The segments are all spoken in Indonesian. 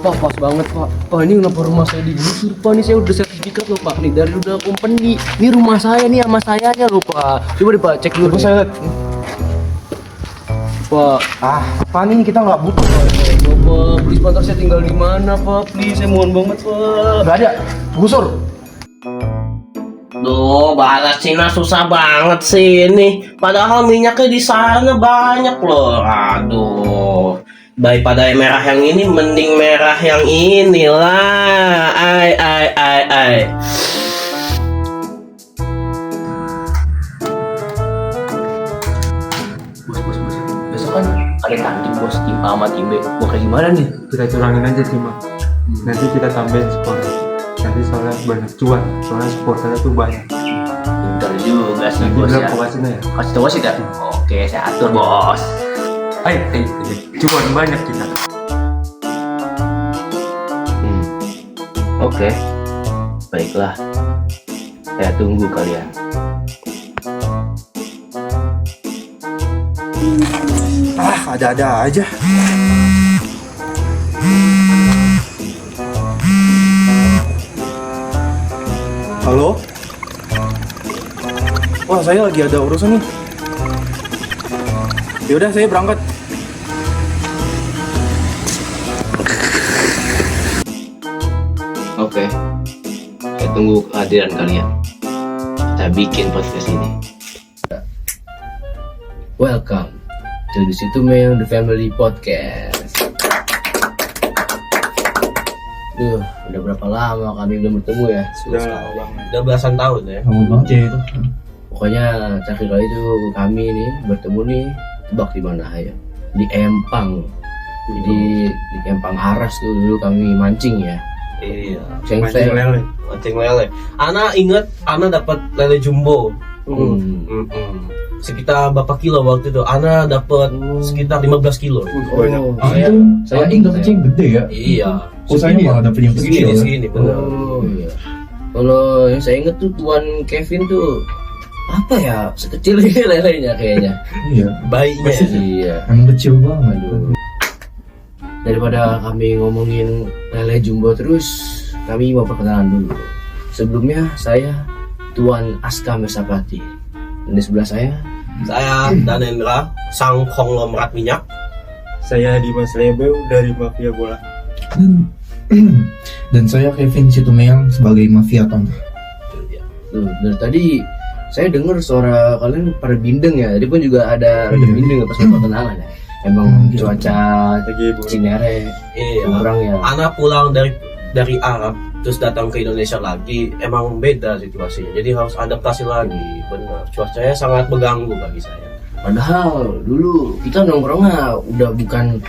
Pak, pas banget Pak. Pak, ini kenapa rumah saya digusur Pak? Ini saya udah sertifikat loh Pak. Nih dari udah company. Ini rumah saya nih sama sayanya loh Pak. Coba deh Pak, cek dulu. Saya Pak, apa nih, kita nggak butuh. Bapak, please Pak, ntar saya tinggal di mana Pak? Please, saya mohon banget Pak. Nggak ada, gusur. Duh, balas Cina susah banget sih ini. Padahal minyaknya di sana banyak loh. Aduh. Daripada merah yang ini, mending merah yang inilah. Ai. Bos. Besok kan ada tanding bos, tim A sama tim B. Mau kayak gimana nih? Kita curangin aja tim A. Nanti kita tambahin skor. Nanti soalnya banyak cuan, soalnya supporternya tuh banyak. Pintar juga sih Nanti bos bilang ya. ke wasitnya ya. Kasih tau wasit ya? Oke, saya atur bos. Ayo, cuan banyak kita. Oke. Baiklah. Saya tunggu kalian. Ada-ada aja. Halo? Wah, saya lagi ada urusan nih. Yaudah, saya berangkat. Oke. Saya tunggu kehadiran kalian. Kita bikin podcast ini. Welcome to the Situ Meong The Family Podcast. Udah berapa lama kami belum bertemu ya? Sudah lama banget. Udah belasan tahun ya. Lama banget ya itu. Pokoknya terakhir kali itu kami nih bertemu nih, tebak di mana ya? Di Empang. Jadi di Empang Aras tuh dulu kami mancing ya. Iya. Mancing lele. Mancing lele. Ana inget, Ana dapat lele jumbo. Sekitar berapa kilo waktu itu? Ana dapat sekitar 15 kilo. Banyak. Saya ingat kecil gede ya. Iya. Saya malah dapet yang kecil. Segini, benar. Oh iya. Kalau yang saya inget tuh Tuan Kevin tuh apa ya, sekecil ini lelenya kayaknya. Iya. Bayinya. Iya. Emang kecil banget. Aduh. Daripada kami ngomongin lele jumbo terus, kami mau perkenalan dulu. Sebelumnya saya Tuan Aska Mesapati. Dan di sebelah saya Saya Danendra, sang konglomerat minyak. Saya Dimas Lebeu dari Mafia Bola. Dan saya Kevin Situmeang sebagai mafia tanah. tuh, dari tadi saya dengar suara kalian pada bindeng ya. Tadi pun juga ada bindeng pas mau perkenalan ya. Emang cuaca Lagi Cinere Iya. orang ya. Ana pulang dari Arab terus datang ke Indonesia lagi, emang beda situasinya. Jadi harus adaptasi lagi. Benar. Cuacanya sangat mengganggu bagi saya. Padahal dulu kita nongkrongnya udah bukan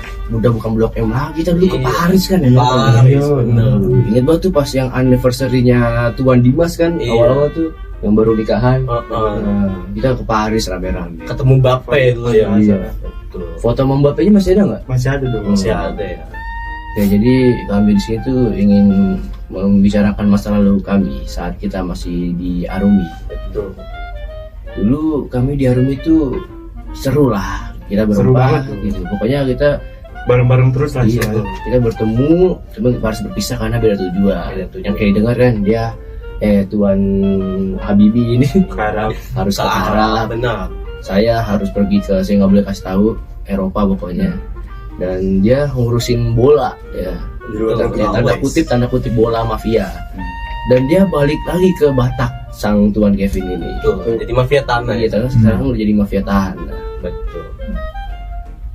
Blok M lagi, kita dulu ke Iya. Paris kan ya. Paris, bener. Ingat banget tuh pas yang anniversary-nya Tuan Dimas kan, Iya. awal-awal tuh yang baru nikahan. Nah, Kita ke Paris rame-rame. ketemu Bape dulu ya. Iya. Betul. Foto sama Mbappe-nya masih ada nggak? masih ada dong. Masih ada ya. Ya, jadi kami di sini tuh ingin membicarakan masa lalu kami saat kita masih di Arumi. Betul. Dulu kami di Arumi tuh seru lah, kita Seru berempat banget tuh. gitu. Pokoknya kita Bareng-bareng terus lah. iya, istilahnya. kita bertemu, cuma harus berpisah karena beda tujuan. Beda tujuan. Yang kayak dengar kan dia Tuan Habibie ini Sekarang harus ke Salah. Arab, Benar. saya harus pergi ke, saya nggak boleh kasih tahu, Eropa pokoknya. Dan dia ngurusin bola ya. Di luar negeri. Tanda kutip bola mafia. Dan dia balik lagi ke Batak, sang Tuan Kevin ini. Betul. Jadi mafia tanah Iya, ya. karena sekarang udah jadi mafia tanah. Betul.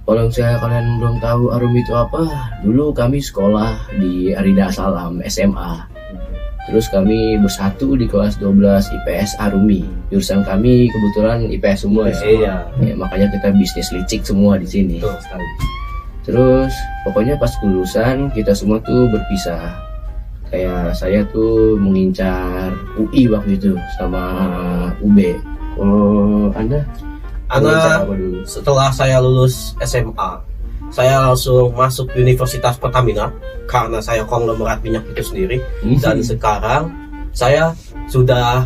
Kalau misalnya kalian belum tahu Arumi itu apa, dulu kami sekolah di Arida Salam SMA. Terus kami bersatu di kelas 12 IPS Arumi. Jurusan kami kebetulan IPS semua ya. Iya. Ya, makanya kita bisnis licik semua di sini. Betul sekali. Terus pokoknya pas kelulusan kita semua tuh berpisah. Kayak saya tuh mengincar UI waktu itu sama UB. Kalau Anda mengincar apa dulu? Setelah saya lulus SMA, saya langsung masuk Universitas Pertamina karena saya konglomerat minyak itu sendiri. Dan sekarang saya sudah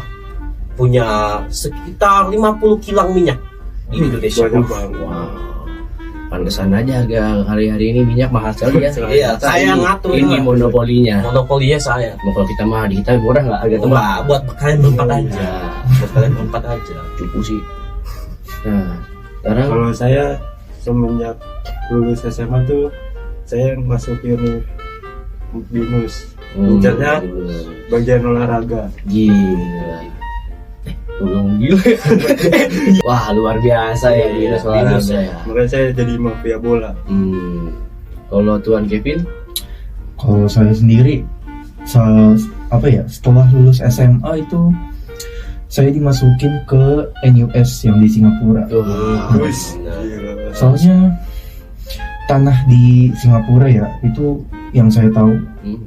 punya sekitar 50 kilang minyak di Indonesia. Wow. Pantesan aja harga hari-hari ini minyak mahal sekali ya. Iya, saya ngatur ini lah. monopolinya. Monopolinya saya. Mau kalau kita mah di kita murah nggak harga tempat? Enggak, buat kalian berempat aja. Ya, Buat kalian berempat aja. cukup sih. Nah, sekarang Kalau saya semenjak lulus SMA tuh saya masuk unit BINUS, Incarnya bagian olahraga. gila. Belum gila. Wah, luar biasa ya di Iya, olahraga Binus ya. Makanya saya jadi mafia bola. Kalau Tuan Kevin, Kalau saya sendiri, setelah lulus SMA itu saya dimasukin ke NUS yang di Singapura. Wis, gila. Soalnya tanah di Singapura ya itu yang saya tahu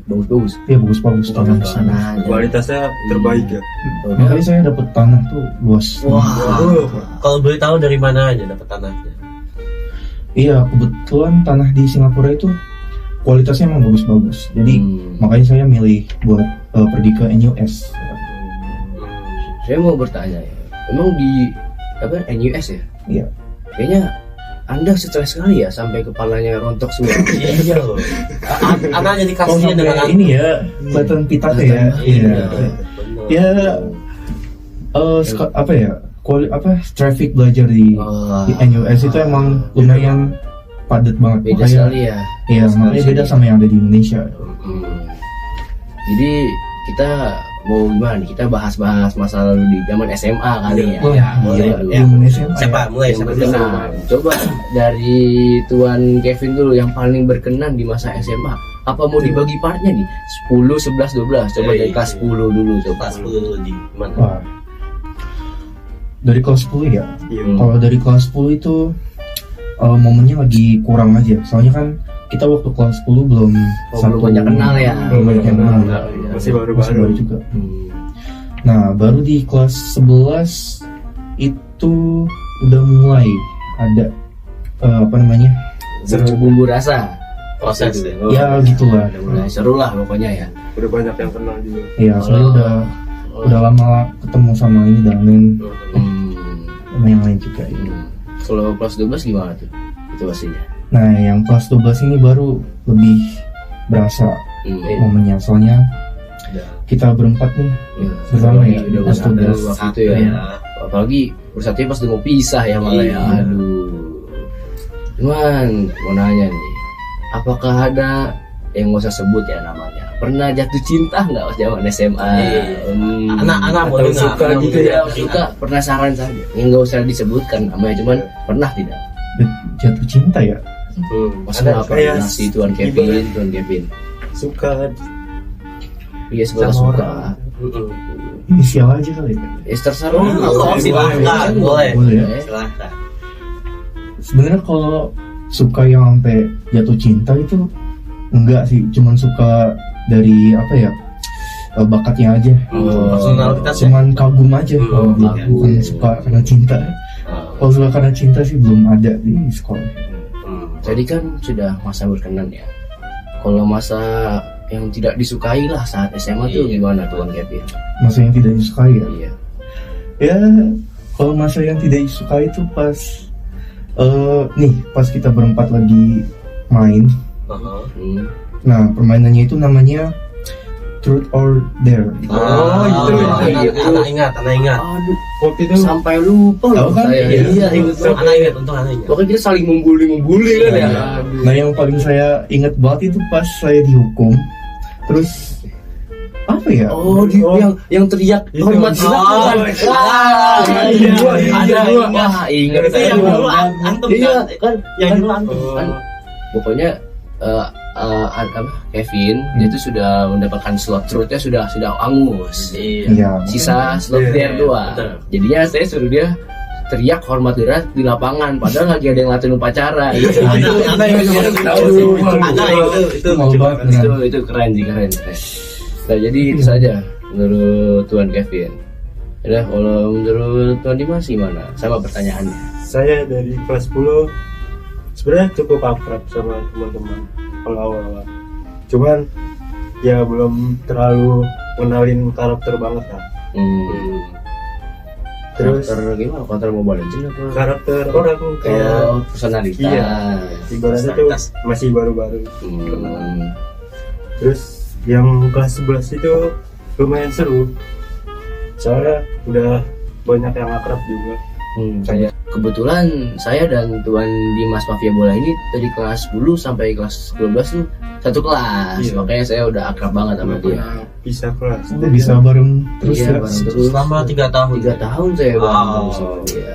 bagus-bagus. ya bagus-bagus tanah di sana. Tanah. Kualitasnya terbaik ya. Makanya saya dapat tanah tuh luas. Wah, Kalau boleh tahu dari mana aja dapat tanahnya? Iya, kebetulan tanah di Singapura itu kualitasnya emang bagus-bagus. Jadi makanya saya milih buat pergi ke NUS. saya mau bertanya ya. Emang di NUS ya? Iya. Kayaknya Anda stres sekali ya sampai kepalanya rontok semua. Iya loh. Anaknya Oh, dikasihnya dengan sampai ini ya, kelihatan pitaknya ya. Iya. Ya, traffic belajar di NUS itu emang lumayan padat banget. Beda Makanya- sekali ya. Iya, makanya beda sama yang ada di Indonesia. Jadi kita mau gimana nih? Kita bahas-bahas masa lalu di zaman SMA kali ya. Wah, Ya, boleh. gila, Ya. Indonesia. Siapa? Mulai Yang siapa berkenan. dulu? Coba dari Tuan Kevin dulu yang paling berkenan di masa SMA. Apa mau dibagi partnya nih? 10, 11, 12. Coba dari kelas 10 dulu coba. Kelas 10 dulu di mana? Wah. Dari kelas 10 ya. Iya. Kalau dari kelas 10 itu momennya lagi kurang aja. Soalnya kan kita waktu kelas 10 belum Belum banyak kenal ya. Belum banyak yang kenal. Masih Masih baru-baru. baru juga. Nah, baru di kelas 11 itu udah mulai ada Bumbu rasa. Proses ya. ya gitulah. Udah mulai seru lah pokoknya ya. Udah banyak yang kenal juga. Ya, soalnya udah lama ketemu sama ini Damen sama yang lain juga. Kalau kelas 12 gimana tuh? Itu pastinya. Nah, yang kelas 12 ini baru lebih berasa momennya. Soalnya kita berempat nih bersama ya, udah kelas bersatu 12. waktu itu ya. Apalagi bersatunya pas udah mau pisah ya malah ya. Aduh. Cuman mau nanya nih, apakah ada yang nggak usah sebut ya namanya, pernah jatuh cinta nggak pas zaman SMA? Anak-anak Atau boleh suka nggak? gitu ya, suka, penasaran saja. Yang nggak usah disebutkan namanya, cuman pernah tidak? Jatuh cinta ya. Maksudnya apa? kayak Si Tuan Kevin. Suka Iya, segala sama suka. orang. Inisial aja kali ya. Ya terserah. Oh, silahkan, boleh. Boleh ya. Silahkan. Sebenarnya kalau suka yang sampai jatuh cinta itu enggak sih, cuman suka dari bakatnya aja. Personalitas ya? Cuman kagum aja, kagum. bukan suka karena cinta. Kalau suka karena cinta sih belum ada di sekolah. Jadi kan sudah masa berkenan ya. Kalau masa yang tidak disukai lah saat SMA tuh gimana Tuan Kevin? Masa yang tidak disukai ya. Iya. Ya, kalau masa yang tidak disukai itu pas pas kita berempat lagi main. Nah, permainannya itu namanya Truth or Dare. Oh, itu. Anak ingat. Aduh, Waktu itu sampai lupa loh Tahu kan? saya. Iya, ingat banget. Anak ingat, untung anak ingat. Pokoknya kita saling membuli kan ya. Aduh. Nah, yang paling saya ingat banget itu pas saya dihukum. Terus apa ya? Oh, yang teriak Itu. hormat gerak kan? Wah, ingat Itu yang dulu antum Iya, kan Yang kan- dulu antum. kan pokoknya Kevin dia tuh sudah mendapatkan slot truthnya sudah angus. Iya. Sisa slot Iya, dare doang. betul. Jadinya saya suruh dia teriak hormat gerak di lapangan padahal lagi ada yang latihan upacara. Anak yang Aduh, anak itu Mau banget, Itu keren sih, keren. Nah, jadi itu saja menurut Tuan Kevin. Udah, kalau menurut Tuan Dimas gimana? Sama pertanyaannya. Saya dari kelas 10 sebenarnya cukup akrab sama teman-teman kalau awal-awal. Cuman ya belum terlalu kenalin karakter banget lah. Terus Karakter gimana? Karakter Mobile Legends apa? karakter orang kayak Personalitas. iya, ibaratnya tuh masih baru-baru. Terus yang kelas 11 itu lumayan seru. Soalnya udah banyak yang akrab juga. Kebetulan saya dan Tuan Dimas Mafia Bola ini dari kelas 10 sampai kelas 12 tuh satu kelas. Iya. Makanya saya udah akrab banget sama dia. Bisa kelas. Bisa bareng terus Iya, ya. bareng terus. Selama 3 tahun. 3 tahun saya bareng terus sama dia.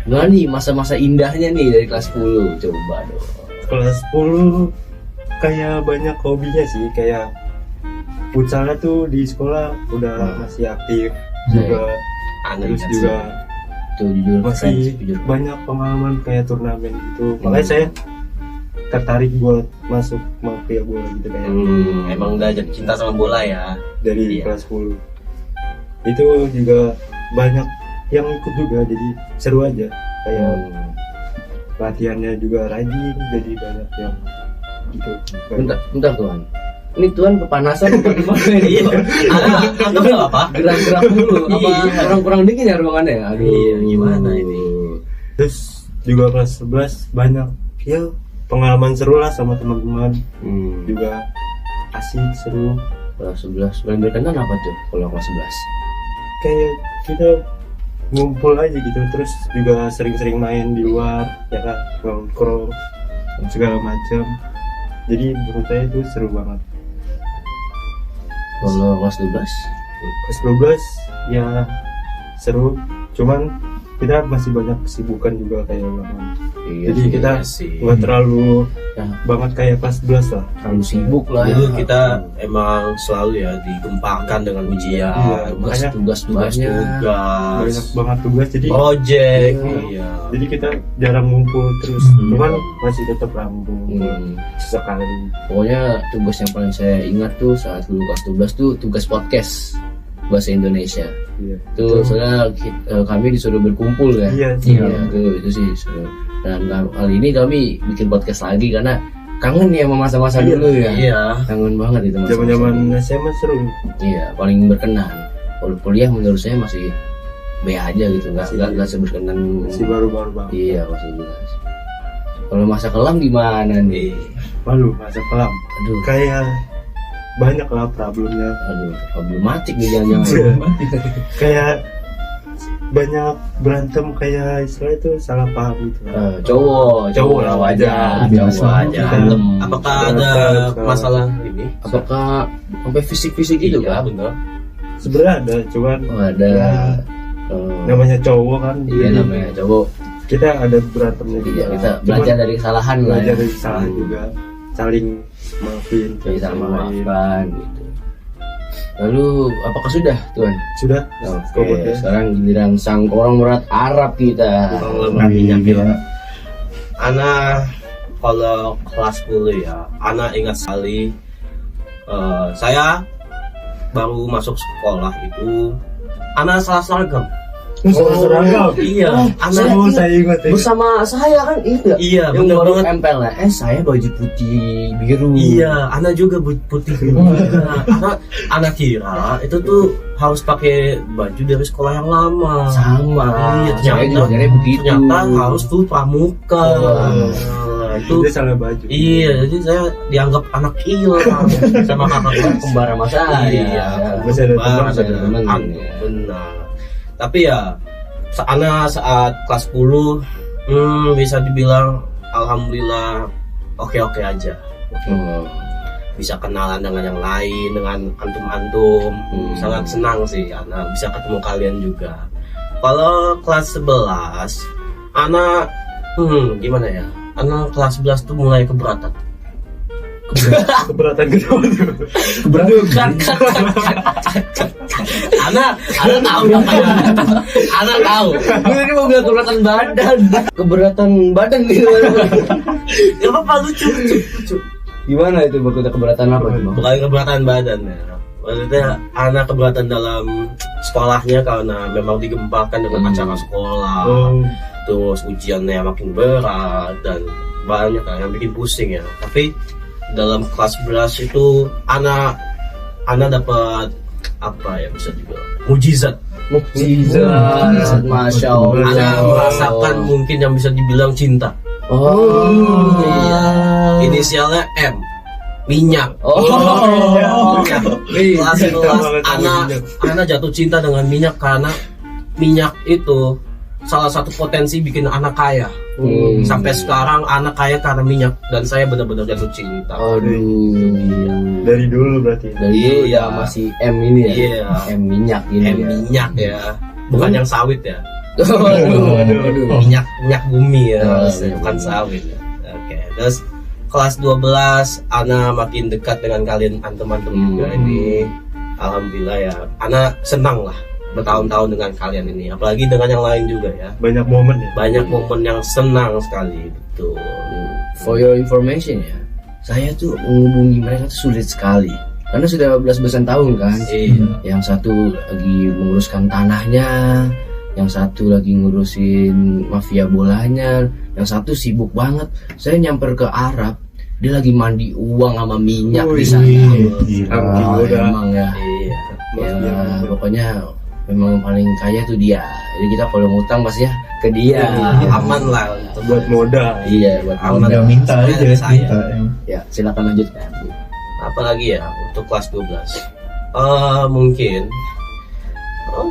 Nah nih masa-masa indahnya nih dari kelas 10. Coba dong. Kelas 10 kayak banyak hobinya sih, kayak futsalnya tuh di sekolah udah masih aktif juga. Terus juga Tuh jujur masih jujur. banyak pengalaman kayak turnamen gitu. Makanya saya tertarik buat masuk mafia bola gitu kayak Emang udah jatuh cinta sama bola ya. dari Iya. kelas 10. Itu juga banyak yang ikut juga, jadi seru aja. Kayak latihannya juga rajin, jadi banyak yang gitu. Bentar Tuan. Ini Tuan kepanasan apa gimana ini? Atau nggak apa? Gerak-gerak dulu. Apa kurang dingin ya ruangannya? Aduh. Iya, gimana ini? Terus juga kelas 11 banyak ya pengalaman seru lah sama teman-teman, juga asik seru. Kelas 11 paling berkenan apa tuh kalau kelas 11? Kayak kita ngumpul aja gitu, terus juga sering-sering main di luar ya kan, nongkrong segala macam. Jadi menurut saya itu seru banget. Kalau kelas 12? Kelas 12 ya seru, cuman kita masih banyak kesibukan juga kayak banget. Iya Jadi sih, kita iya sih. nggak terlalu Ya. banget kayak kelas 11 lah. terlalu sibuk lah ya. Dulu kita emang selalu ya digemparkan dengan ujian, Iya, makanya tugas-tugasnya banyak banget tugas, jadi project, Iya. iya. jadi kita jarang ngumpul terus. Cuman masih tetap ngumpul sesekali. Pokoknya tugas yang paling saya ingat tuh saat dulu kelas 12 tuh tugas podcast bahasa Indonesia. Iya. Tuh soalnya kami disuruh berkumpul kan. Iya, Tuh itu sih seru. Dan kali ini kami bikin podcast lagi karena kangen ya sama masa-masa Iya, dulu ya. Iya. Kangen banget itu masa-masa Zaman-zaman dulu. SMA seru. Iya, paling berkenan. Kalau kuliah menurut saya masih B aja gitu, nggak seberkenan. Masih baru-baru banget. Iya, masih jelas. Kalau masa kelam gimana nih? Malu masa kelam. Aduh, Kayak banyak lah problemnya. problematik nih jangan-jangan. Kayak banyak berantem, kayak istilah itu salah paham gitu. Cowok lah wajar, Biasa. cowok aja. Berantem. Apakah ada masalah ini? Apakah sampai fisik-fisik gitu Iya, kan? benar. Sebenarnya ada, cuman Oh, ada. namanya cowok kan. Iya jadi namanya cowok. kita ada berantemnya juga. Iya, kita Cuman belajar dari kesalahan lah. belajar Ya. dari kesalahan juga, saling maafin, Bisa saling memaafkan gitu. Lalu apakah sudah Tuan? Sudah. Oke, sekarang giliran sang konglomerat Arab kita. Gila. Ana kalau kelas 10 ya, Ana ingat sekali saya baru masuk sekolah itu Ana salah seragam. Seragam. Iya, Ana Saya ingat ya. Bersama saya kan itu ya. iya Yang benar baru banget. MPLS saya baju putih biru. Iya, Ana juga putih juga. Ana kira itu tuh harus pakai baju dari sekolah yang lama. Sama. Iya, Saya juga kira begitu. Ternyata harus tuh pramuka. Itu Dia salah baju. iya, jadi saya dianggap anak hilang sama kakak kelas. Kembar sama saya. Iya, Masih ada teman, masih ada teman. Benar. Tapi ya, Ana saat kelas 10 bisa dibilang alhamdulillah oke-oke aja. Bisa kenalan dengan yang lain, dengan antum-antum. Sangat senang sih Ana bisa ketemu kalian juga. Kalau kelas 11 Ana gimana ya? Ana kelas 11 tuh mulai keberatan. Keberatan kedua tuh. Ana tahu namanya. Ana tahu. Ini mau bilang keberatan badan. Keberatan badan gitu. Gak apa-apa, lucu. Gimana itu berkuda keberatan apa tuh? Bang? Bukan keberatan badan ya. Maksudnya anak keberatan dalam sekolahnya karena memang digemparkan dengan acara sekolah. Terus ujiannya makin berat dan banyak kan yang bikin pusing ya. Tapi dalam kelas 11 itu anak dapat apa ya, bisa dibilang mujizat. Masya Allah. Anak merasakan mungkin yang bisa dibilang cinta. Iya. Inisialnya M, minyak. Minyak. Kelas anak jatuh cinta dengan minyak karena minyak itu salah satu potensi bikin anak kaya. Sampai sekarang anak kaya karena minyak, dan saya benar-benar jatuh cinta. Aduh. Dari dulu berarti. Dari dulu ya masih M ini ya. Iya. M minyak ini. M minyak ya, bukan yang sawit ya. Aduh. Minyak bumi ya, Iya. bukan sawit ya. Oke, terus kelas 12 Ana makin dekat dengan kalian teman-teman juga ini. Alhamdulillah ya, Ana senang lah bertahun-tahun dengan kalian ini, apalagi dengan yang lain juga ya. Banyak momen ya. Banyak momen yang senang sekali, betul. For your information ya, saya tuh menghubungi mereka tuh sulit sekali karena sudah 12 tahun kan. Iya. Yang satu lagi menguruskan tanahnya, yang satu lagi ngurusin mafia bolanya, yang satu sibuk banget. Saya nyamper ke Arab, dia lagi mandi uang sama minyak di sana. Emang ya. Iya. Ya, pokoknya memang paling kaya tuh dia. Jadi kita kalau ngutang pasti ya ke dia. Aman lah untuk Buat modal. Iya, buat Aman. Udah minta aja, Saya. minta. Ya, silakan lanjutkan. Apalagi ya untuk kelas 12. Mungkin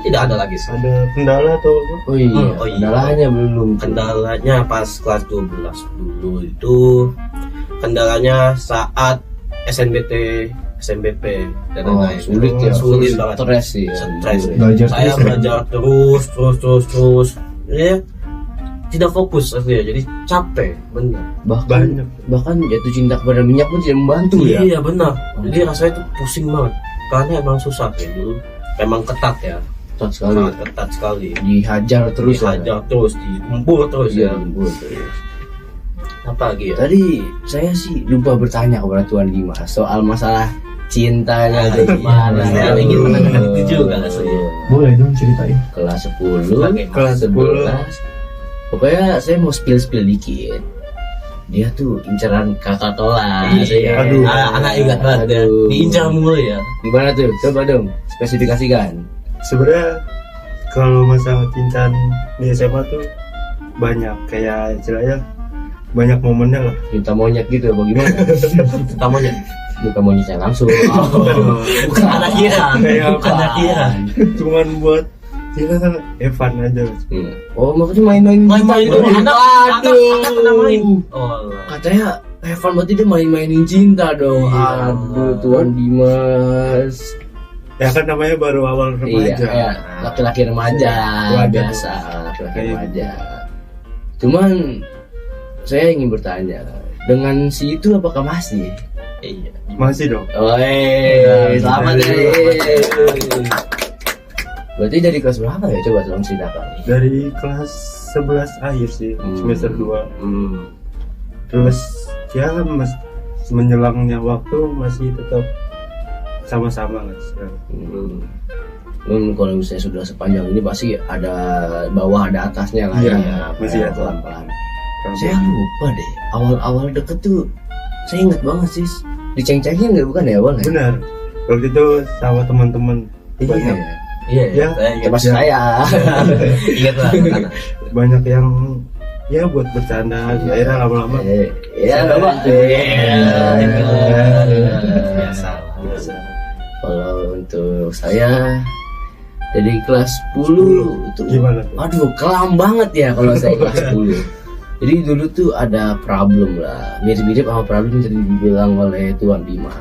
tidak ada lagi sih. Ada kendala atau apa? Oh iya, Oh iya. kendalanya belum. Kendalanya pas kelas 12 dulu itu, kendalanya saat SNBT, SNBP dan Oh, lain-lain. sulit ya, Sulit banget. Stres sih. Stres. Belajar Saya terus ya? belajar terus, ya tidak fokus ya, jadi capek benar. Banyak. Bahkan jatuh cinta kepada minyak pun tidak membantu ya. Iya benar. Jadi rasanya itu pusing banget karena emang susah ya dulu. Emang ketat ya, Ketat sekali. sangat ketat sekali. Dihajar terus lah. Dihajar terus, digempur terus Iya, ya. gembur terus. Apa lagi ya? Tadi saya sih lupa bertanya kepada Tuan Dimas soal masalah cintanya tuh gimana. Saya ingin menanyakan itu juga aslinya. Boleh dong ceritain. Kelas 10, Bagaimana? kelas 11. Pokoknya saya mau spill dikit. Dia tuh inceran kakak kelas. Iya. Aduh. Anak ingat banget ya. Aduh. Diincar mulu ya. Gimana tuh? Coba dong spesifikasikan. Sebenarnya kalau masalah cinta di SMA tuh banyak, kayak istilahnya banyak momennya lah. Cinta monyet gitu apa gimana? Utamanya. Bukan monyetnya langsung. Bukan anak kira. Kayak Bukan anak kira. Cuman buat kita kan Evan aja. Oh, makanya main-main. Main-main itu anak pernah main. Oh. Katanya Evan berarti dia main-mainin cinta dong. Iya. Aduh, Tuan Dimas. Ya kan namanya baru awal Iya, remaja. kayak laki-laki remaja Waduh. biasa, laki-laki Kayak remaja. Cuman saya ingin bertanya, dengan si itu apakah masih? Iya. Masih dong. Selamat dari- ya. Berarti dari kelas berapa ya? Coba tolong ceritakan. Dari kelas 11 akhir sih, semester 2. Terus ya menjelangnya waktu masih tetap sama-sama lah sekarang. Kalau misalnya sudah sepanjang ini pasti ada bawah ada atasnya lah Iya, ya. masih ada. Pelan-pelan. Saya lupa deh, awal-awal deket tuh saya ingat banget sih diceng-cengin nggak bukan ya awalnya? Benar. Waktu itu sama teman-teman banyak Iya. Ya. Saya Ya ingat. pasti saya. Ingat lah. karena- banyak yang ya buat bercanda, akhirnya lama-lama Ya coba. Biasa. Kalau untuk saya dari kelas 10 itu gimana tuh? aduh kelam banget ya kalau saya kelas 10. Jadi dulu tuh ada problem lah, mirip-mirip sama problem yang tadi dibilang oleh Tuan Dimas.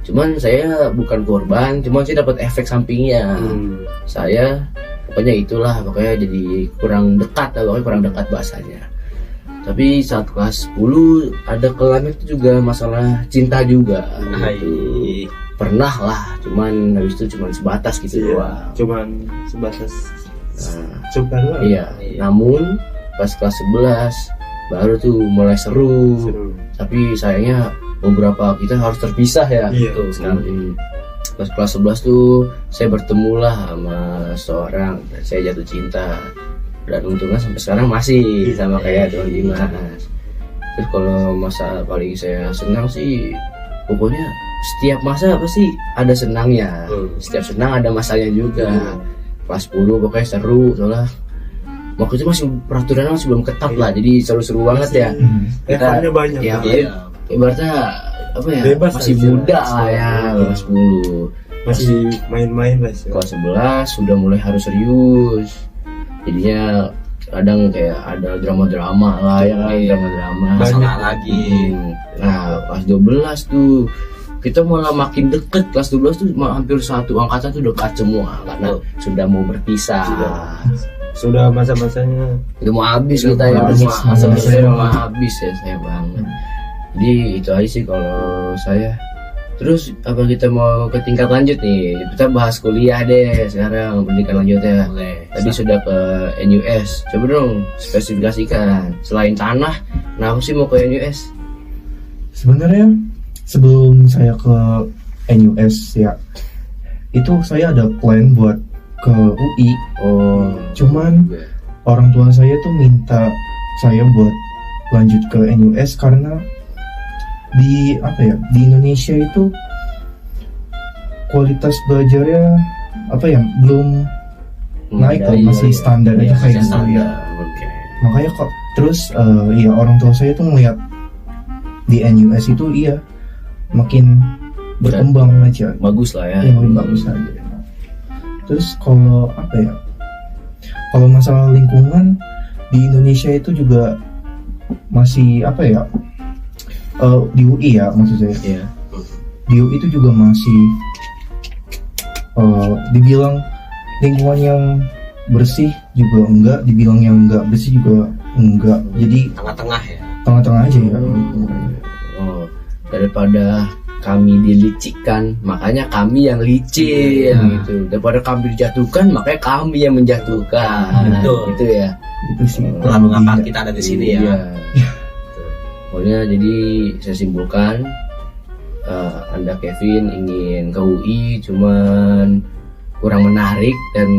Cuman saya bukan korban, cuman saya dapat efek sampingnya. Saya pokoknya jadi kurang dekat lah, pokoknya kurang dekat bahasanya. Tapi saat kelas 10 ada kelamnya itu juga masalah cinta juga. Gitu. Pernah lah, cuman habis itu cuman sebatas gitu Iya, doang. cuman sebatas Nah, suka doang. iya. Namun pas kelas 11 baru tuh mulai seru. Tapi sayangnya beberapa kita harus terpisah ya. Iya, Tuh, sekali. Pas kelas 11 tuh saya bertemu lah sama seorang dan saya jatuh cinta. Dan untungnya sampai sekarang masih sama kayak Tuan Dimas. Terus kalau masa paling saya senang sih, pokoknya setiap masa pasti ada senangnya. Setiap senang ada masanya juga. Kelas 10 pokoknya seru soalnya waktu itu masih peraturannya masih belum ketat lah, jadi seru-seru banget ya. Levelnya banyak. Ya, Iya. ibaratnya apa ya? Bebas masih aja. muda lah ya, kelas 10. Masih main-main lah sih. Kelas 11 sudah mulai harus serius. Jadinya kadang kayak ada drama-drama lah ya kan, drama-drama. Masalah lagi. Nah, kelas 12 tuh kita malah makin deket. Kelas 12 tuh hampir satu angkatan tuh dekat semua karena sudah mau berpisah. Sudah masa-masanya. Udah mau habis Udah kita mau ya, habis, masa-masa mau habis ya, saya banget. Jadi itu aja sih kalau saya. Terus apa kita mau ke tingkat lanjut nih? Kita bahas kuliah deh sekarang, pendidikan lanjutnya. Tadi sudah ke NUS. Coba dong spesifikasikan. Selain tanah, kenapa sih mau ke NUS? Sebenarnya sebelum saya ke NUS ya, itu saya ada plan buat ke UI. Oh, Cuman orang tua saya tuh minta saya buat lanjut ke NUS karena di Indonesia itu kualitas belajarnya belum naik lah, masih standar aja kayak gitu ya. Makanya kok terus ya orang tua saya tuh ngeliat di NUS itu makin berkembang aja. bagus lah ya. Ya makin bagus aja. Terus kalau kalau masalah lingkungan di Indonesia itu juga masih di UI ya maksud saya. Iya. Di UI itu juga masih dibilang lingkungan yang bersih juga enggak, dibilang yang enggak bersih juga enggak. Jadi Tengah-tengah ya. tengah-tengah aja ya. Oh, daripada kami dilicikkan, makanya kami yang licin gitu. Daripada kami dijatuhkan, makanya kami yang menjatuhkan. Betul. Gitu ya. Itu sih. Itulah mengapa kita ada di sini ya. Iya. Pokoknya jadi saya simpulkan Anda Kevin ingin ke UI cuman kurang menarik dan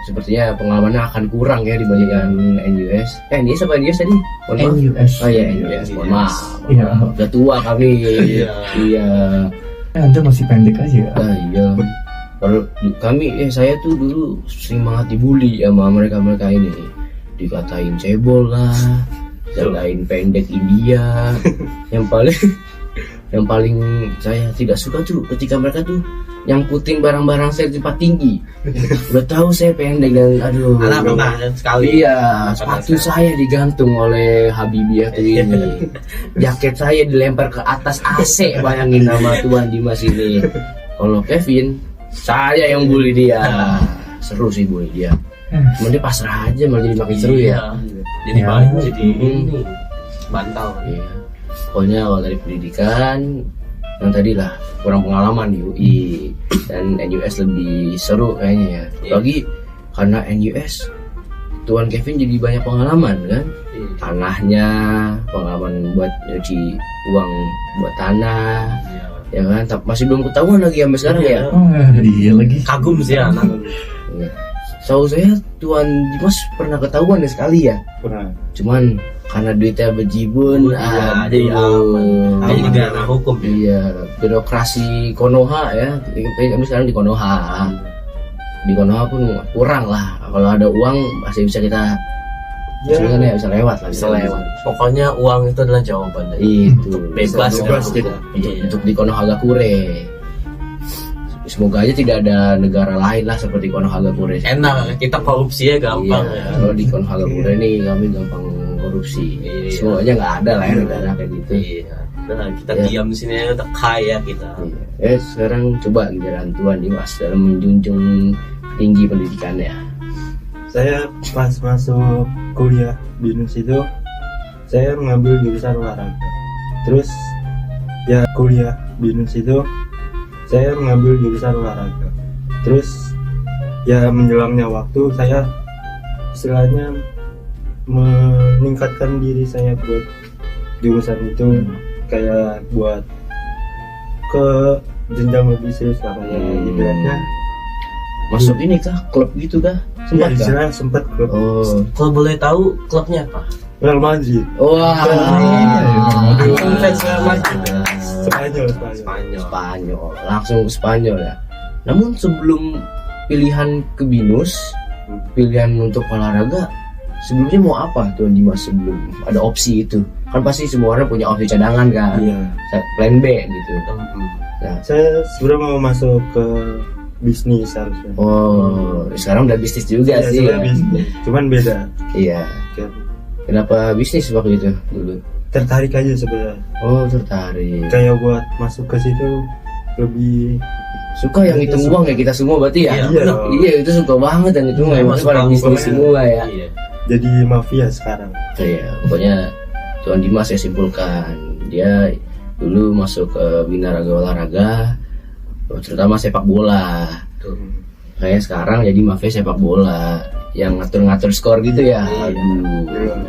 sepertinya pengalamannya akan kurang ya dibandingkan NUS. NUS apa NUS tadi? Mohon maaf. NUS. Oh iya NUS. Mohon maaf. Iya. Udah tua kami. Iya. Anda masih pendek aja ya. Iya. Kalau kami saya tuh dulu sering banget dibully sama mereka ini. Dikatain cebol lah, dikatain pendek India. Yang paling saya tidak suka tuh ketika mereka tuh nyangkutin barang-barang saya di tempat tinggi. Udah tahu saya pendek dan aduh. Anak pernah sekali. Iya, sepatu saya digantung oleh Habibie tuh ini. Jaket saya dilempar ke atas AC, bayangin nama Tuan Dimas ini. Kalau Kevin, saya yang bully dia. Seru sih bully dia. Cuman dia pasrah aja malah jadi makin seru ya. Jadi Ya. balik jadi ini bantal. Iya. Pokoknya kalau dari pendidikan yang tadi lah kurang pengalaman di UI dan NUS lebih seru kayaknya ya. Apalagi karena NUS Tuan Kevin jadi banyak pengalaman kan. Tanahnya, pengalaman buat nyuci uang buat tanah, ya kan. Masih belum ketahuan lagi sampai sekarang ya. Oh, iya lagi. Kagum sih anak. Tahu saya Tuan Dimas pernah ketahuan ya sekali ya. Pernah. Cuman karena duitnya bejibun, Iya, jadi aman. Jadi negara hukum ya. Iya, birokrasi Konoha ya. Kami sekarang di Konoha. Di Konoha pun kurang lah. Kalau ada uang masih bisa kita sebenarnya bisa lewat lah, bisa lewat. Pokoknya uang itu adalah jawabannya. Itu Bebas Bebas kan? kita. untuk di Konohagakure. Semoga aja tidak ada negara lain lah seperti Konohagakure. Enak, kita korupsinya gampang Iya, ya. kalau di Konohagakure ini kami gampang korupsi. Iya. Semoga aja nggak ada lah ya negara kayak gitu. Iya. Nah, kita Iya. diam di sini aja udah kaya kita. Iya. Sekarang coba giliran Tuan Dimas dalam menjunjung tinggi pendidikannya. Saya pas masuk kuliah di UNS itu saya mengambil jurusan olahraga. Terus ya kuliah di UNS itu saya mengambil jurusan olahraga. Terus ya menjelangnya waktu saya istilahnya meningkatkan diri saya buat jurusan itu, kayak buat ke jenjang lebih serius lah kayak ibaratnya. Masuk ini kah? Klub gitu kah? Ya, Sempat kah? istilahnya sempat ke Oh. Kalau boleh tahu klubnya apa? Real Madrid. Wah. Fans Real Madrid. Spanyol. Spanyol. Langsung ke Spanyol ya. Namun sebelum pilihan ke BINUS, pilihan untuk olahraga, sebelumnya mau apa tuh Dimas sebelum ada opsi itu? Kan pasti semua orang punya opsi cadangan kan. Iya. Plan B gitu. Nah, Saya sebenarnya mau masuk ke bisnis harusnya. oh, sekarang udah bisnis juga Iya, sih. sebenarnya Ya. bisnis. Cuman beda. Iya. Kayak Kenapa bisnis waktu itu dulu? tertarik aja sebenarnya. Oh, tertarik. Kayak buat masuk ke situ lebih Suka yang hitung uang ya kita semua berarti ya? Iya, benar. Iya, itu suka banget dan itu memang suka bisnis pokoknya. semua ya. Iya. jadi mafia sekarang. Iya, pokoknya Tuan Dimas saya simpulkan dia dulu masuk ke binaraga olahraga, terutama sepak bola. Kayak sekarang jadi mafia sepak bola yang ngatur-ngatur skor gitu ya. Aduh.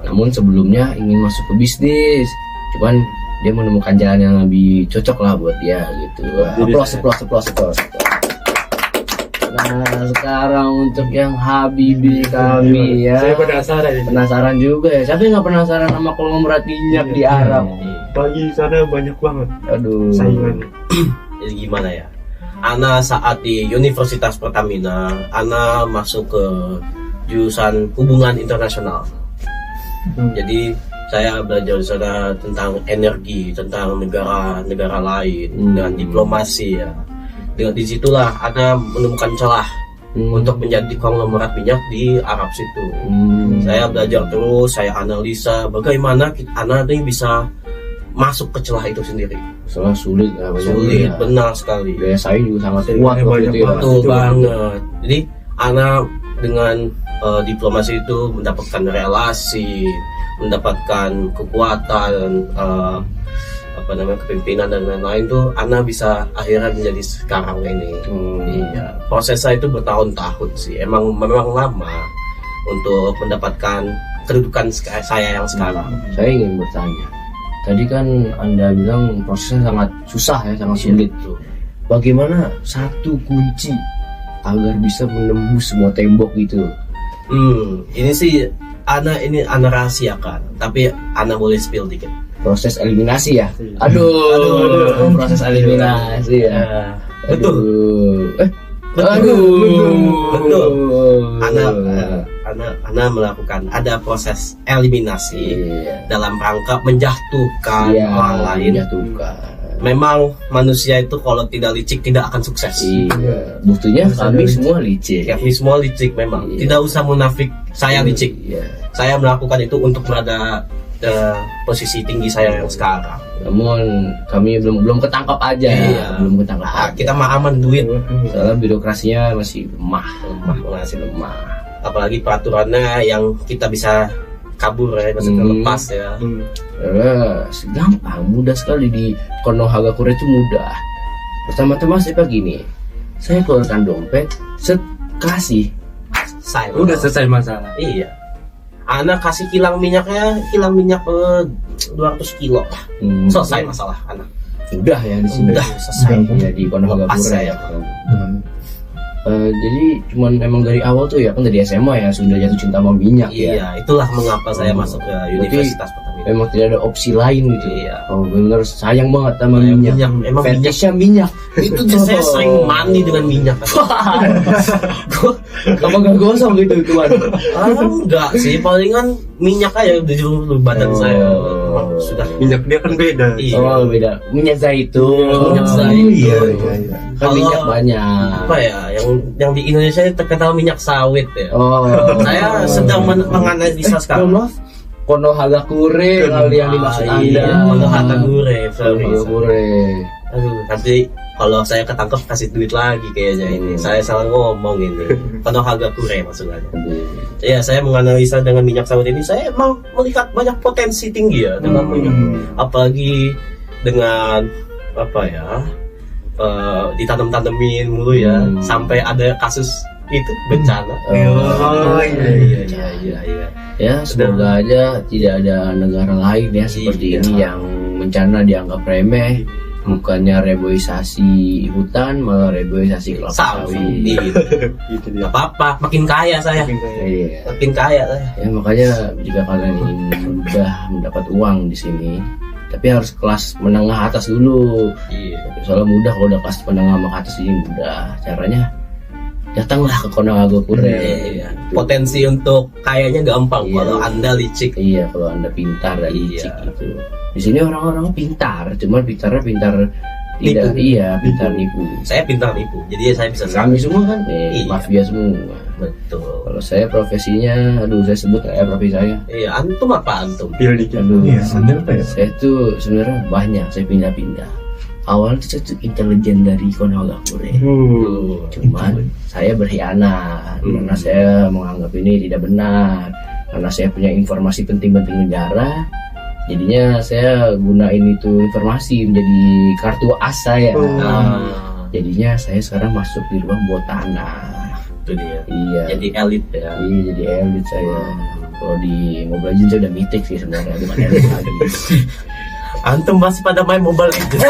Namun sebelumnya ingin masuk ke bisnis, cuman dia menemukan jalan yang lebih cocok lah buat dia gitu. Applause. Nah sekarang untuk yang Habibi kami ya. Saya penasaran ini. Penasaran juga ya. Siapa yang nggak penasaran sama konglomerat minyak di Arab? Pagi sana banyak banget Aduh. saingan. Jadi gimana ya? Ana saat di Universitas Pertamina, Ana masuk ke jurusan hubungan internasional. Jadi saya belajar di sana tentang energi, tentang negara-negara lain, dengan diplomasi ya. Dengan disitulah Ana menemukan celah untuk menjadi konglomerat minyak di Arab situ. Saya belajar terus, saya analisa bagaimana Ana ini bisa masuk ke celah itu sendiri. Soalnya sulit ya, Sulit, ya. benar sekali. Daya saing juga sangat Saingnya kuat waktu banyak itu ya. banget. Betul Itu banget. Jadi Ana dengan diplomasi itu mendapatkan relasi, mendapatkan kekuatan, kepemimpinan dan lain-lain tuh Ana bisa akhirnya menjadi sekarang ini. Iya. Proses saya itu bertahun-tahun sih. Memang lama untuk mendapatkan kedudukan saya yang sekarang. Saya ingin bertanya. Tadi kan Anda bilang prosesnya sangat susah ya, sangat sulit. Bagaimana satu kunci agar bisa menembus semua tembok gitu? Ini sih Ana rahasiakan, tapi Ana boleh spill dikit. Proses eliminasi ya? Aduh. Proses eliminasi ya. Betul. Betul. Ana melakukan ada proses eliminasi dalam rangka menjatuhkan orang lain. Menjatuhkan. Memang manusia itu kalau tidak licik tidak akan sukses. Iya. Buktinya kami semua licik. Kami semua licik memang. Iya. Tidak usah munafik. Saya licik. Iya. Saya melakukan itu untuk berada posisi tinggi saya yang sekarang. Namun kami belum ketangkap aja. Iya. Belum ketangkap aja. Kita mah aman duit. Soalnya birokrasinya masih lemah. Masih lemah. Apalagi peraturannya yang kita bisa kabur ya, bisa terlepas ya. Gampang, mudah sekali di Konohagakure itu mudah. Pertama-tama saya gini, saya keluarkan dompet, kasih. Saya Udah selesai masalah. Iya. Ana kasih kilang minyak 200 kilo. Selesai masalah anak. Udah ya di sini. Udah selesai. Ya di Konohagakure Lepas saya. ya. Jadi cuman memang dari awal tuh ya kan dari SMA ya sudah jatuh cinta sama minyak ya. Iya, itulah mengapa saya masuk ke Universitas Pertamina. Memang tidak ada opsi lain gitu. Iya. Oh benar sayang banget sama minyak. Emang minyak Fetishnya minyak. itu saya sering mandi dengan minyak. Kamu gak gosong gitu tuan? Enggak sih, palingan minyak aja di seluruh badan saya. Emang sudah Minyak dia kan beda. Iya. Oh beda. Minyak zaitun. Minyak zaitun. Iya. Kan Kalau- minyak banyak. apa ya yang di Indonesia terkenal minyak sawit ya. Oh. Saya sedang menganalisa sekarang. Maaf. Konohagakure kali yang dimaksud Anda. Konohagakure. Konohagakure. Aduh, nanti kalau saya ketangkep kasih duit lagi kayaknya ini. Saya salah ngomong ini. Konohagakure maksudnya. Ya, saya menganalisa dengan minyak sawit ini, saya emang melihat banyak potensi tinggi ya dengan minyak. Apalagi dengan apa ya? Ditanam-tanemin mulu ya, sampai ada kasus itu bencana. Oh, iya. Ya semoga aja tidak ada negara lain ya seperti ini yang bencana dianggap remeh, bukannya reboisasi hutan malah reboisasi kelapa Sawit. sawit. Gitu dia. Gak apa-apa, makin kaya saya. Iya. Makin kaya saya. Ya makanya jika kalian ingin mudah mendapat uang di sini, tapi harus kelas menengah atas dulu. Iya. Soalnya mudah kalau udah kelas menengah ke atas ini mudah. Caranya datanglah ke Konagakure. Iya. Potensi untuk kayanya gampang Iya. kalau Anda licik. Iya, kalau Anda pintar dan Iya. licik gitu. Di sini orang-orang pintar, cuman pintarnya pintar tidak, Nipu. iya, pintar nipu. Saya pintar nipu, jadi saya bisa Kami semua kan, Iya. mafia semua. betul. Kalau saya profesinya, aduh saya sebut nggak ya profesi saya. Iya, antum apa antum? Pil dikit. Aduh, Iya, Anda apa ya? saya tuh sebenarnya banyak, saya pindah-pindah. Awalnya tuh saya tuh intelijen dari Konagakure. Cuman saya berkhianat karena saya menganggap ini tidak benar, karena saya punya informasi penting-penting negara. Jadinya saya gunain itu informasi menjadi kartu as saya. Nah, Jadinya saya sekarang masuk di ruang bawah tanah. itu dia. Iya. Jadi elit ya. Iya, jadi elit saya. Kalau di Mobile Legends saya udah mythic sih sebenarnya, bukan elit lagi. Antum masih pada main Mobile Legends.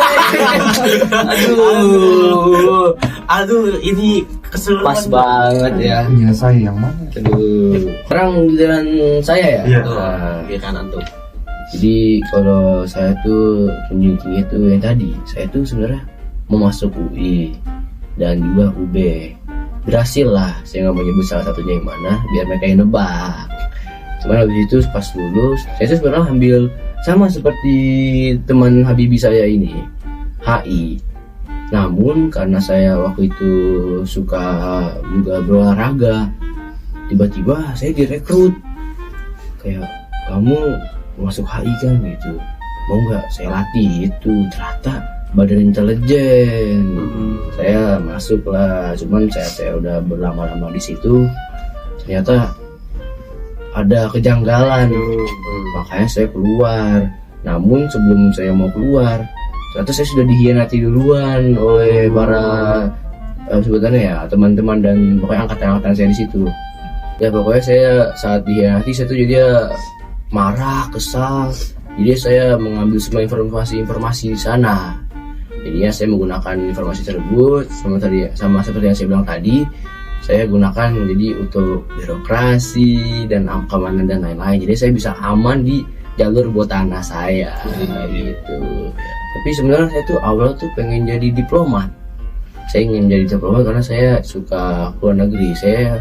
Aduh, ini keseluruhan. Pas banget ya. Ya saya yang mana? Aduh. Sekarang giliran saya ya. Iya. Nah, Giliran antum. jadi kalau saya tuh tunjuk tinggi itu yang tadi, saya tuh sebenarnya mau masuk UI dan juga UB. Berhasil lah, saya nggak mau nyebut salah satunya yang mana, biar mereka yang nebak. Cuman habis itu pas lulus, saya tuh sebenarnya ambil sama seperti teman Habibi saya ini, HI. Namun karena saya waktu itu suka juga berolahraga, tiba-tiba saya direkrut. Kayak, kamu masuk HI kan gitu, mau nggak saya latih itu. Ternyata badan intelijen. Saya masuk lah, cuman saya udah berlama-lama di situ, ternyata ada kejanggalan. Makanya saya keluar. Namun sebelum saya mau keluar, ternyata saya sudah dihianati duluan oleh para sebutannya ya teman-teman dan pokoknya angkatan-angkatan saya di situ. Ya pokoknya saya saat dihianati saya tuh jadi marah, kesal. Jadi saya mengambil semua informasi di sana. Jadinya saya menggunakan informasi tersebut sama seperti yang saya bilang tadi, saya gunakan jadi untuk birokrasi dan keamanan dan lain-lain. Jadi saya bisa aman di jalur bawah tanah saya gitu. Tapi sebenarnya saya tuh awal tuh pengen jadi diplomat. Saya ingin jadi diplomat karena saya suka keluar negeri. Saya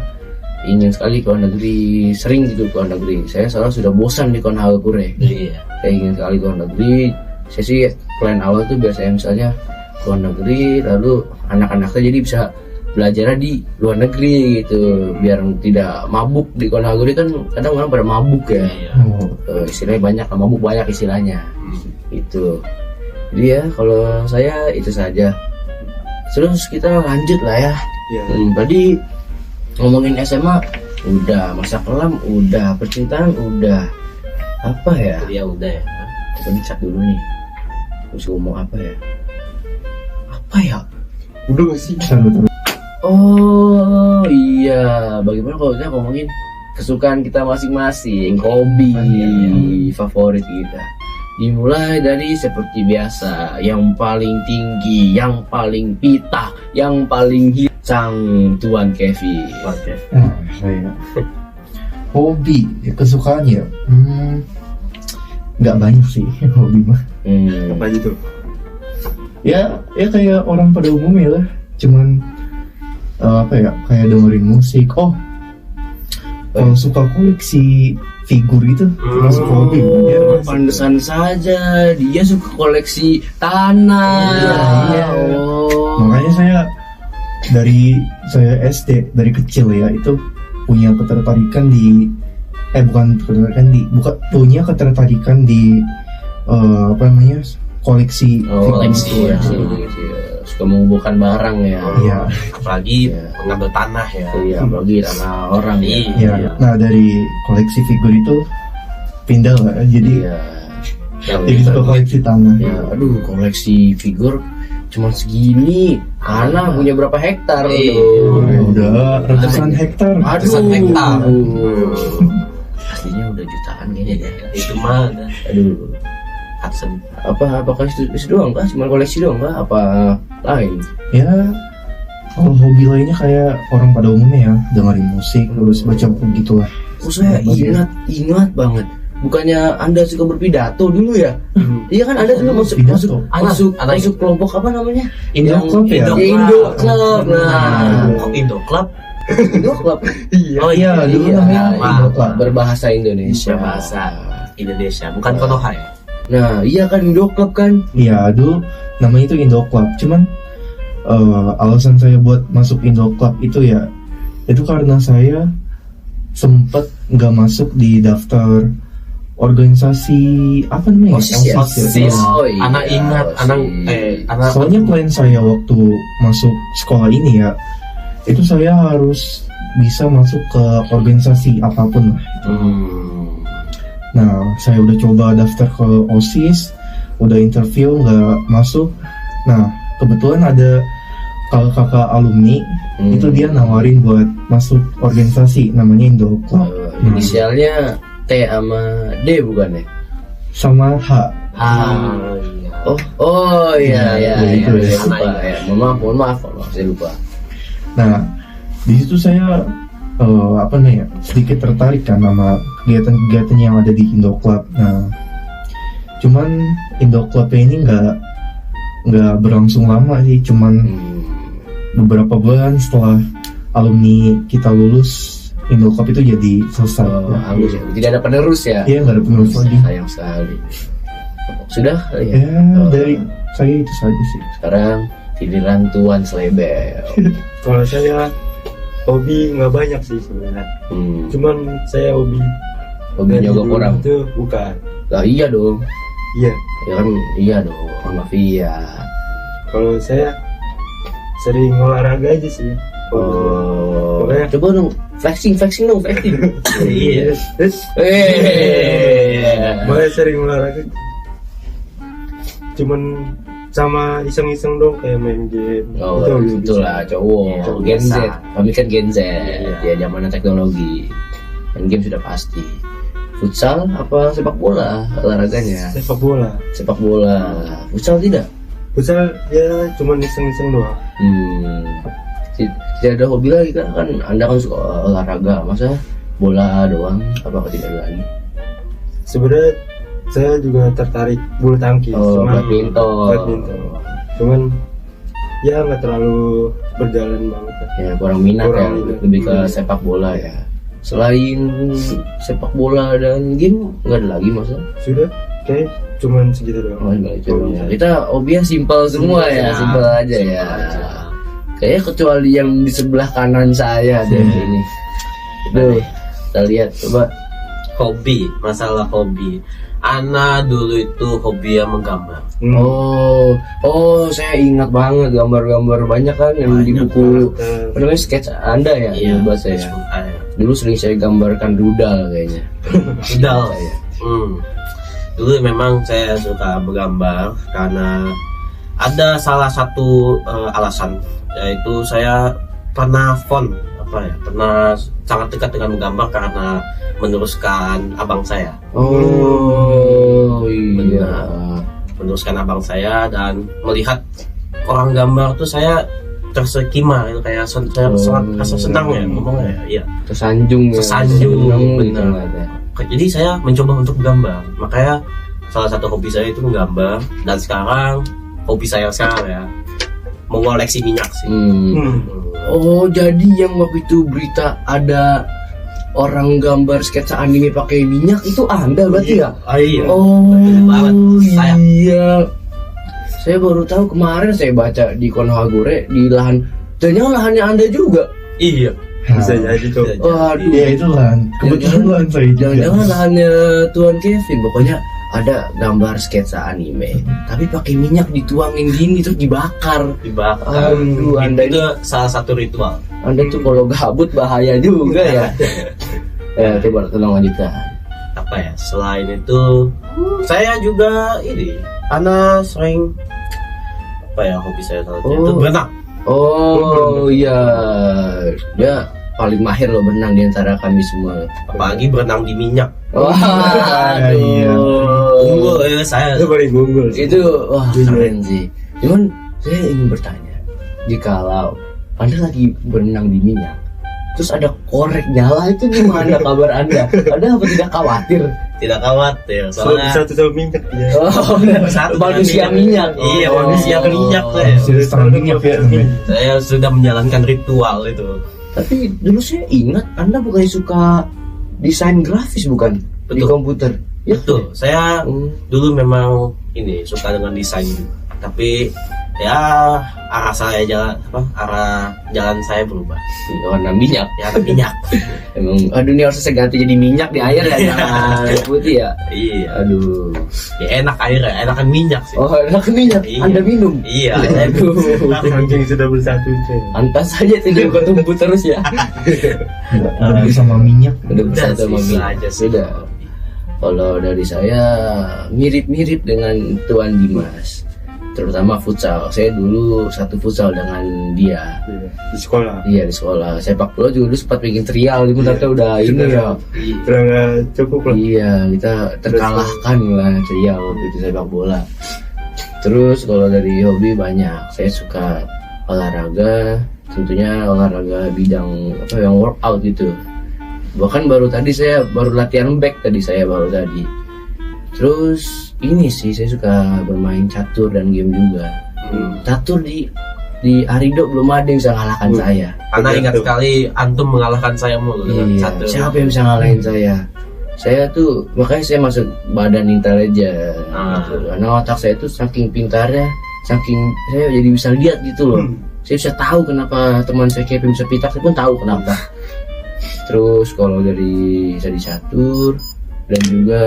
ingin sekali keluar negeri, sering gitu keluar negeri. Saya soalnya sudah bosan di Konagakure. Iya. Saya ingin sekali keluar negeri. Saya sih plan awal tuh biar saya misalnya keluar negeri, lalu anak-anak saya jadi bisa belajar di luar negeri gitu, biar tidak mabuk. Di Konagakure kan kadang orang pada mabuk ya. Oh, Istilahnya banyak, mabuk banyak istilahnya. Itu. Jadi ya kalau saya itu saja. Terus kita lanjut lah ya. Iya. Tadi ngomongin SMA udah, masa kelam udah, percintaan udah. Apa ya? Dia udah ya. Coba dicat dulu nih. Terus ngomong apa ya? Apa ya? Udah gak sih? taruh. Oh iya, bagaimana kalau kita ngomongin kesukaan kita masing-masing, hobi favorit kita. Dimulai dari seperti biasa, yang paling tinggi, yang paling pitah, yang paling sang Tuan Kevin. Nah, saya hobi, ya, kesukaan ya. Nggak banyak sih hobi mah. Apa aja tuh? Ya kayak orang pada umumnya lah. Cuman apa ya, kayak dengerin musik. Oh, kalau suka koleksi figur itu termasuk hobi. Ya, Pantesan saja dia suka koleksi tanah. Iya. Oh. makanya saya SD dari kecil ya itu punya ketertarikan di punya ketertarikan di apa namanya, koleksi koleksi, ya. Suka mengumpulkan barang ya. Iya. Apalagi Iya. mengambil tanah ya. Iya, apalagi tanah orang ya. Iya. Ya, nah dari koleksi figur itu pindah lah jadi Iya. jadi suka koleksi tanah. Ya, aduh, koleksi figur cuma segini. Karena punya berapa hektar Iya. Udah ratusan hektar. Ratusan hektar. Aslinya udah jutaan kayaknya deh. Itu mah Aduh. Hudson. Apakah itu doang kah? Cuma koleksi doang kah? Apa lain? Ya kalau hobi lainnya kayak orang pada umumnya ya, dengerin musik terus baca buku gitu lah. Oh, saya ingat banget. Bukannya Anda suka berpidato dulu ya? Iya kan, Anda dulu Pidato. masuk kelompok apa namanya? Indo Club ya? Indo Club. Nah, Kok Indo Club? Indo Club. Oh Iya, dulu namanya Indo Club. Berbahasa Indonesia. Berbahasa Indonesia, bukan Konoha ya? Nah, iya kan Indo Club kan? Iya, dulu namanya itu Indo Club. Cuman alasan saya buat masuk Indo Club itu ya, itu karena saya sempet nggak masuk di daftar organisasi apa namanya? OSIS ya? OSIS. Oh, iya, Anak ingat, anak Soalnya plan saya waktu masuk sekolah ini ya, itu saya harus bisa masuk ke organisasi apapun lah. Nah, saya udah coba daftar ke OSIS, udah interview nggak masuk. Nah, kebetulan ada kakak alumni, itu dia nawarin buat masuk organisasi namanya Indo Club. Inisialnya T sama D bukan ya? Sama H. Oh iya Iya, iya. itu Saya ya. lupa ya. Mohon maaf, saya lupa. Nah, di situ saya apa nih ya, sedikit tertarik kan sama kegiatan-kegiatan yang ada di Indo Club. Nah, cuman Indo Club ini nggak berlangsung lama sih, cuman beberapa bulan setelah alumni kita lulus, Indo Club itu jadi selesai. Halus ya. Tidak ada penerus ya? Iya, nggak ada penerus lagi. Sayang sekali. Sudah kali ya? Ya, dari saya itu saja sih. Sekarang giliran Tuan Slebel. Kalau saya hobi nggak banyak sih sebenarnya. Cuman saya hobi Hobi dari nyogok dulu orang. itu bukan. Lah iya dong. Iya. Ya kan iya dong. Mafia. Kalau saya sering olahraga aja sih. Oh. Pokoknya- Coba dong flexing dong. Iya. Makanya sering olahraga. Cuman sama iseng-iseng dong kayak main game. Oh, Itu betul lah cowok. Iya, Gen Z. biasa. Kami kan Gen Z. Iya. Ya zamannya teknologi. Main game sudah pasti. Futsal apa sepak bola olahraganya? Sepak bola. Sepak bola. Futsal tidak? Futsal ya cuman iseng-iseng doang. Tidak ada hobi lagi kan? Kan Anda kan suka olahraga. Masa bola doang? Apa tidak ada lagi? Sebenarnya saya juga tertarik bulu tangkis. Oh, cuman badminton. Cuman ya nggak terlalu berjalan banget. Ya kurang minat Kurang ya, minat. lebih ke sepak bola ya. Selain sepak bola dan game nggak ada lagi masa? Sudah kayak cuman segitu doang. Oh, enggak, itu doang. Kita hobinya simpel semua ya, simpel aja ya. Kayaknya kecuali yang di sebelah kanan saya deh ini. Tuh, kita lihat coba. Hobi, masalah hobi. Ana dulu itu hobi yang menggambar. Oh, saya ingat banget gambar-gambar banyak kan yang di Banyak buku. Apa namanya sketch Anda ya? Iya, Bahasa ya. Facebook ada. Dulu sering saya gambarkan rudal kayaknya. Rudal. Saya. Dulu memang saya suka bergambar karena ada salah satu alasan, yaitu saya pernah pernah sangat dekat dengan menggambar karena meneruskan abang saya. Oh iya. Meneruskan abang saya dan melihat orang gambar tuh saya tersekima itu kayak sangat rasa senang ya ngomongnya ya. Iya. Tersanjung ya. Tersanjung, benar. banget ya. Jadi saya mencoba untuk menggambar. Makanya salah satu hobi saya itu menggambar dan sekarang hobi saya sekarang ya mengoleksi minyak sih. Oh, jadi yang waktu itu berita ada orang gambar sketsa anime pakai minyak itu Anda berarti ya? Iya. Oh, Betul banget. Saya. iya. Saya baru tahu kemarin saya baca di Konohagure di lahan. Ternyata lahannya Anda juga. Iya. Bisa jadi tuh. Waduh. Ya itu lah. Kebetulan lahan saya juga. Jangan-jangan lahannya Tuan Kevin. Pokoknya ada gambar sketsa anime, tapi pakai minyak dituangin gini terus dibakar. Aduh, Anda itu salah satu ritual. Anda tuh kalau gabut bahaya juga ya. Ya, coba tolong lanjutkan. Apa ya? Selain itu, saya juga ini, Ana sering Apa ya hobi saya salah satunya itu berenang. Oh iya, dia paling mahir loh berenang di antara kami semua. Apalagi berenang di minyak. Wah, Iya. Unggul ya saya. Itu paling unggul. itu wah keren sih. Cuman saya ingin bertanya, jikalau Anda lagi berenang di minyak, terus ada korek nyala, itu gimana kabar Anda? Anda apa tidak khawatir? Tidak khawatir soalnya Satu sama minyak ya. Oh, Satu manusia dengan minyak. Iya, Oh. manusia minyak saya. Manusia setengah minyak ya namanya. Saya sudah menjalankan ritual itu. Tapi dulu saya ingat Anda bukannya suka desain grafis bukan? Di Betul. komputer. Ya, Betul, saya Hmm. dulu memang ini suka dengan desain juga. Tapi ya arah jalan saya berubah. warna minyak. Ya ada minyak. Emang aduh ini harusnya saya ganti jadi minyak di air ya, jangan putih ya. Iya. Aduh. Ya enak airnya, enakan minyak sih. Oh, enak minyak. Iya. Anda minum. Iya. Aduh. Saking sudah bersatu cuy. Pantas saja tidak bertumbuh terus ya. Udah sama minyak. Udah bersatu sama sih, minyak. aja sih. Sudah. Kalau dari saya mirip-mirip dengan Tuan Dimas. Terutama futsal. Saya dulu satu futsal dengan dia. Iya, di sekolah. Iya di sekolah. Sepak bola juga dulu sempat bikin trial, tapi ternyata udah ini ya. Udah nggak cukup lah. Iya, kita terkalahkan lah trial gitu sepak bola. Terus kalau dari hobi banyak. Saya suka olahraga, tentunya olahraga bidang apa yang workout gitu. Bahkan saya baru latihan back tadi saya baru tadi. Terus ini sih saya suka bermain catur dan game juga. Catur di Arido belum ada yang bisa ngalahkan saya. Karena ingat sekali antum mengalahkan saya mulu dengan Iya, satu. siapa yang bisa ngalahin saya? Saya tuh makanya saya masuk badan intelijen gitu. Karena otak saya tuh saking pintarnya, saking saya jadi bisa lihat gitu loh. Saya bisa tahu kenapa teman saya Kevin bisa pitak, saya pun tahu kenapa. Terus kalau dari saya di catur dan juga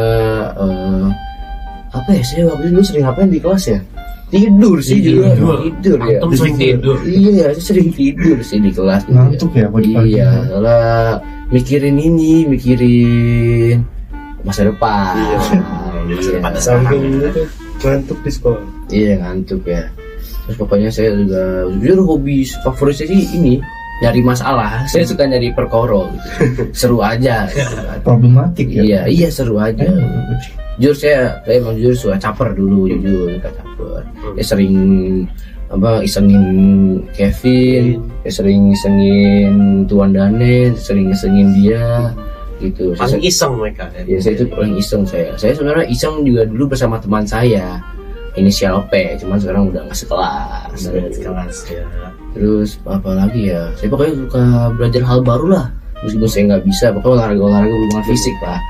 apa ya, saya waktu itu sering ngapain di kelas ya? Tidur sih juga. Tidur ya. Antum sering tidur. Iya, saya sering tidur sih di kelas. Ngantuk ya pagi-pagi. Iya, soalnya mikirin masa depan. Iya. Iya. Pada Saking itu ngantuk di sekolah. Iya, ngantuk ya. Terus pokoknya saya juga jujur hobi favorit saya sih ini nyari masalah. Saya suka nyari perkara gitu. Seru aja. Gitu. Problematik ya. Iya seru aja. Jujur saya emang jujur suka caper dulu, jujur suka caper. Ya sering isengin Kevin, ya sering isengin Tuan Dane, sering isengin dia gitu. Paling iseng mereka. Ya saya itu paling iseng saya. Saya sebenarnya iseng juga dulu bersama teman saya. Inisial P, cuman sekarang udah nggak sekelas. Kelas ya. Terus apa lagi ya? Saya pokoknya suka belajar hal baru lah. Meskipun saya nggak bisa, pokoknya olahraga hubungan fisik lah.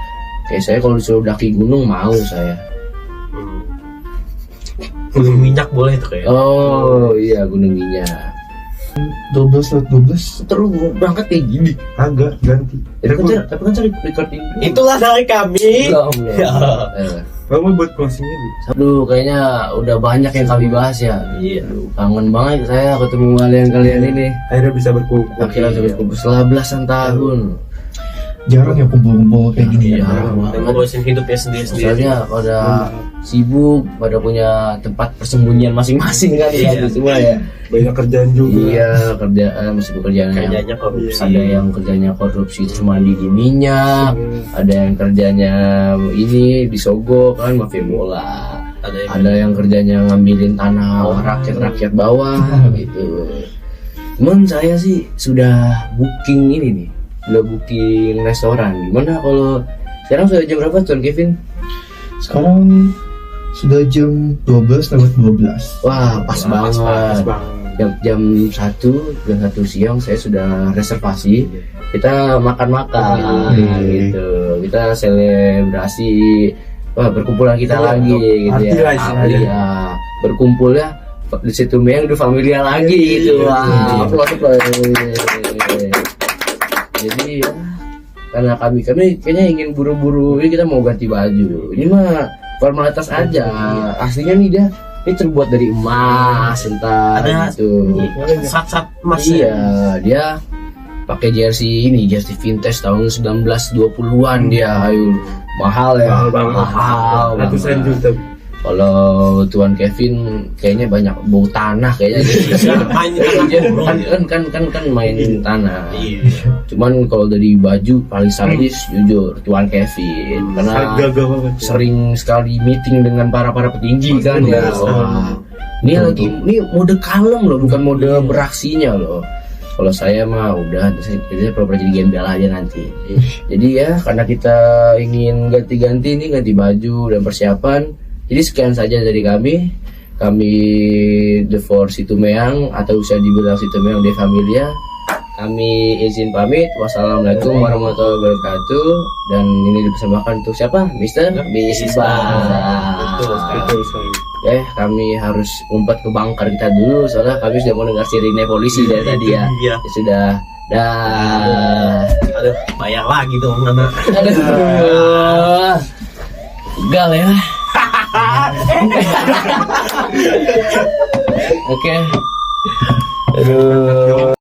Kayak saya kalau disuruh daki gunung mau saya. Gunung minyak boleh tuh kayak. Oh iya gunung minyak. 12 Terus berangkat kayak gini. Agak ganti. Tapi kan cari recording. Itulah dari kami. Belum ya. Kamu buat closingnya nih. Aduh kayaknya udah banyak yang kami bahas ya. Iya. Aduh, kangen banget saya ketemu kalian ini. Akhirnya bisa berkumpul. Akhirnya bisa berkumpul setelah belasan tahun. Jarang ya kumpul-kumpul kayak gini ya. Dan ngurusin hidupnya sendiri-sendiri. Soalnya pada sibuk, pada punya tempat persembunyian masing-masing kan ya, Iya. semua ya. Banyak kerjaan juga. Iya, kerjaan meskipun kerjaan Kerjanya korupsi. ada yang kerjanya korupsi terus mandi di minyak, ada yang kerjanya ini disogok kan mafia bola, ada yang kerjanya ngambilin tanah rakyat bawah gitu. Cuman saya sih sudah booking ini nih, udah booking restoran. Gimana kalau sekarang sudah jam berapa Tuan Kevin? Sekarang sudah jam 12:12. Wah pas banget. Pas banget. Jam 1 siang saya sudah reservasi. Kita makan-makan gitu. Kita selebrasi perkumpulan kita lagi gitu Arti ya. lah istilahnya. Iya. Berkumpul ya di situ Meyang udah familiar lagi gitu. Wah, applause. Jadi ya, karena kami kayaknya ingin buru-buru ini kita mau ganti baju. Ini mah formalitas aja. Aslinya nih dia ini terbuat dari emas entar Ada gitu. Sat-sat emas. Iya, dia pakai jersey vintage tahun 1920-an dia. Ayo, mahal ya. Mahal banget. Mahal Ratusan banget. juta. Kalau Tuan Kevin kayaknya banyak bau tanah kayaknya. Main di tanah kan main tanah. Iya. Cuman kalau dari baju paling sadis jujur Tuan Kevin karena Gagah banget. sering sekali meeting dengan para petinggi kan ya. Wah. Ini mode kalem loh, bukan mode beraksinya loh. Kalau saya mah udah saya pura-pura jadi gembel aja nanti. Jadi ya karena kita ingin ganti-ganti nih, ganti baju dan persiapan. Jadi sekian saja dari kami The Four Situmeang atau bisa dibilang Situmeang de Familia. Kami izin pamit. Wassalamualaikum warahmatullahi wabarakatuh. Dan ini dipersembahkan untuk siapa? Mister Misbah. Betul sekali. Kami harus ngumpet ke bunker kita dulu soalnya kami sudah mendengar sirine polisi dari tadi ya. Iya. Ya sudah. Dah. Aduh, bayar lagi dong anak. Aduh. Gal ya. Oke. Aduh.